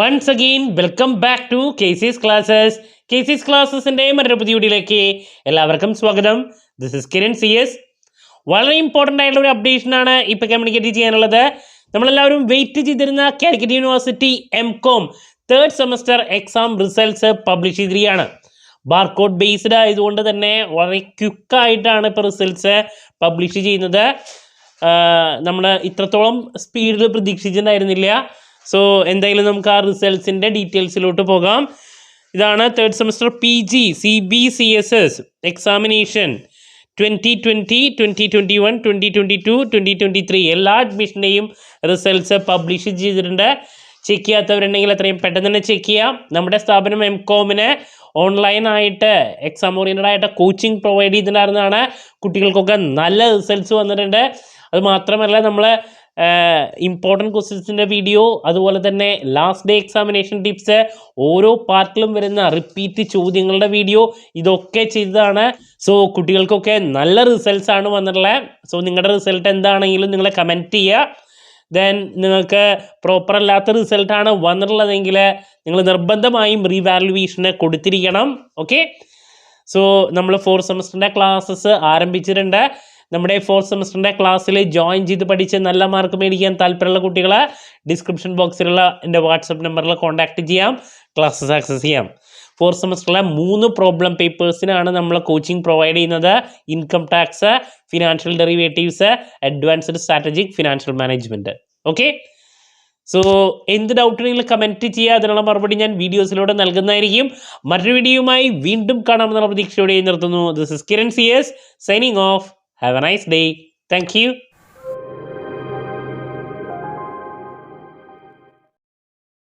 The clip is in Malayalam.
Once again, welcome back to KC's Classes. KC's Classesൻ്റെ മറ്റൊരു പുതിയ വീഡിയോയിലേക്ക് എല്ലാവർക്കും സ്വാഗതം. This is Kiran CS. വളരെ ഇമ്പോർട്ടൻ്റ് ആയിട്ടുള്ള ഒരു അപ്ഡേഷനാണ് ഇപ്പോൾ കമ്മ്യൂണിക്കേറ്റ് ചെയ്യാനുള്ളത്. നമ്മളെല്ലാവരും വെയിറ്റ് ചെയ്തിരുന്ന Calicut university MCOM third semester exam results publish ചെയ്തിരിക്കുകയാണ്. ബാർകോഡ് ബേസ്ഡ് ആയതുകൊണ്ട് തന്നെ വളരെ ക്വിക്കായിട്ടാണ് ഇപ്പോൾ റിസൾട്ട്സ് പബ്ലിഷ് ചെയ്യുന്നത്. നമ്മൾ ഇത്രത്തോളം സ്പീഡിൽ പ്രതീക്ഷിച്ചിട്ടുണ്ടായിരുന്നില്ല. സോ എന്തായാലും നമുക്ക് ആ റിസൾട്ട്സിൻ്റെ ഡീറ്റെയിൽസിലോട്ട് പോകാം. ഇതാണ് third semester PG CBCSS examination 2020, 2021, 2022, 2023 എല്ലാ അഡ്മിഷൻ്റെയും റിസൾട്ട്സ് പബ്ലിഷ് ചെയ്തിട്ടുണ്ട്. ചെക്ക് ചെയ്യാത്തവരുണ്ടെങ്കിൽ എത്രയും പെട്ടെന്ന് തന്നെ ചെക്ക് ചെയ്യാം. നമ്മുടെ സ്ഥാപനം MCOMന് ഓൺലൈനായിട്ട് എക്സാം ഓറിയൻറ്റഡ് ആയിട്ട് കോച്ചിങ് പ്രൊവൈഡ് ചെയ്തിട്ടുണ്ടായിരുന്നതാണ്. കുട്ടികൾക്കൊക്കെ നല്ല റിസൾട്ട്സ് വന്നിട്ടുണ്ട്. അത് മാത്രമല്ല നമ്മൾ ഇമ്പോർട്ടൻറ്റ് ക്വസ്റ്റ്യൻസിൻ്റെ വീഡിയോ, അതുപോലെ തന്നെ ലാസ്റ്റ് ഡേ എക്സാമിനേഷൻ ടിപ്സ്, ഓരോ പാർട്ടിലും വരുന്ന റിപ്പീറ്റ് ചോദ്യങ്ങളുടെ വീഡിയോ, ഇതൊക്കെ ചെയ്തതാണ്. സോ കുട്ടികൾക്കൊക്കെ നല്ല റിസൾട്ട്സ് ആണ് വന്നിട്ടുള്ളത്. സോ നിങ്ങളുടെ റിസൾട്ട് എന്താണെങ്കിലും നിങ്ങൾ കമൻറ്റ് ചെയ്യുക. ദെൻ നിങ്ങൾക്ക് പ്രോപ്പർ അല്ലാത്ത റിസൾട്ടാണ് വന്നിട്ടുള്ളതെങ്കിൽ നിങ്ങൾ നിർബന്ധമായും റീവാലുവേഷന് കൊടുത്തിരിക്കണം. ഓക്കെ, സോ നമ്മൾ ഫോർത്ത് സെമസ്റ്ററിൻ്റെ ക്ലാസ്സസ് ആരംഭിച്ചിട്ടുണ്ട്. നമ്മുടെ ഫോർത്ത് സെമസ്റ്ററിൻ്റെ ക്ലാസ്സിൽ ജോയിൻ ചെയ്ത് പഠിച്ച് നല്ല മാർക്ക് മേടിക്കാൻ താല്പര്യമുള്ള കുട്ടികൾ ഡിസ്ക്രിപ്ഷൻ ബോക്സിലുള്ള എൻ്റെ വാട്സപ്പ് നമ്പറിൽ കോൺടാക്റ്റ് ചെയ്യാം, ക്ലാസ്സസ് ആക്സസ് ചെയ്യാം. ഫോർത്ത് സെമസ്റ്ററിലെ 3 പ്രോബ്ലം പേപ്പേഴ്സിനാണ് നമ്മൾ കോച്ചിങ് പ്രൊവൈഡ് ചെയ്യുന്നത്. Income tax, financial derivatives, advanced strategic financial management. Okay, so എന്ത് ഡൗട്ടുണ്ടെങ്കിലും കമൻറ്റ് ചെയ്യുക. അതിനുള്ള മറുപടി ഞാൻ വീഡിയോസിലൂടെ നൽകുന്നതായിരിക്കും. മറ്റൊരു വീഡിയോയുമായി വീണ്ടും കാണാമെന്നുള്ള പ്രതീക്ഷയോടെ നിർത്തുന്നു. This is Kiran CS signing off. Have a nice day. Thank you.